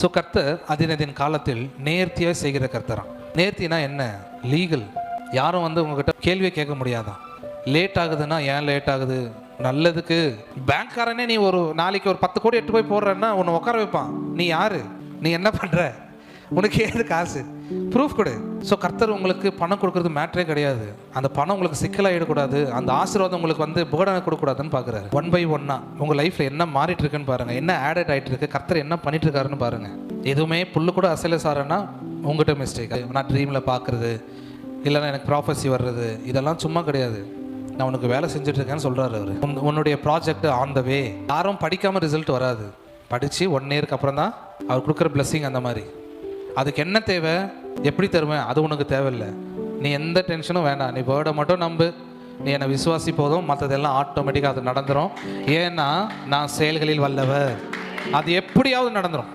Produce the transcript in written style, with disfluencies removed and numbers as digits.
So கர்த்தர் அதினதின் காலத்தில் நேர்த்தியாக செய்கிற கர்த்தரான். நேர்த்தினா என்ன? லீகல். யாரும் உங்ககிட்ட கேள்வியை கேட்க முடியாதான். லேட் ஆகுதுன்னா ஏன் லேட் ஆகுது? நல்லதுக்கு. பேங்க்காரனே நீ ஒரு நாளைக்கு ஒரு 10 கோடி எட்டு போய் போடுறன்னா உன்னை உட்கார வைப்பான். நீ யாரு? நீ என்ன பண்ணுற? உனக்கு ஏது காசு? ப்ரூஃப் கொடு. ஸோ கர்த்தர் உங்களுக்கு பணம் கொடுக்குறது மேட்ரே கிடையாது. அந்த பணம் உங்களுக்கு சிக்கலாகிடக்கூடாது, அந்த ஆசீர்வாதம் உங்களுக்கு பேர்டனை கொடுக்கூடாதுன்னு பார்க்குறாரு. ஒன் பை ஒன்னா உங்கள் லைஃப்பில் என்ன மாறிட்டு இருக்குன்னு பாருங்கள், என்ன ஆடட் ஆகிட்டு இருக்கு, கர்த்தர் என்ன பண்ணிட்டு இருக்காருன்னு பாருங்கள். எதுவுமே புல்லு கூட அசைல சாரன்னா உங்கள்கிட்ட மிஸ்டேக். நான் ட்ரீமில் பார்க்குறது இல்லைன்னா எனக்கு ப்ராஃபஸி வர்றது இதெல்லாம் சும்மா கிடையாது. நான் உனக்கு வேலை செஞ்சுட்டு இருக்கேன்னு சொல்கிறாரு அவர். உன்னுடைய ப்ராஜெக்ட் ஆன் த வே. யாரும் படிக்காமல் ரிசல்ட் வராது. படித்து 1 இயருக்கு அப்புறம் தான் அவர் கொடுக்குற பிளெஸிங். அந்த மாதிரி அதுக்கு என்ன தேவை, எப்படி தருவேன், அது உனக்கு தேவையில்லை. நீ எந்த டென்ஷனும் வேண்டாம். நீ வேர்டை மட்டும் நம்பு, நீ என்னை விசுவாசி போதும், மற்றதெல்லாம் ஆட்டோமேட்டிக்காக அது நடந்துடும். ஏன்னா நான் செயல்களில் வல்லவர். அது எப்படியாவது நடந்துடும்.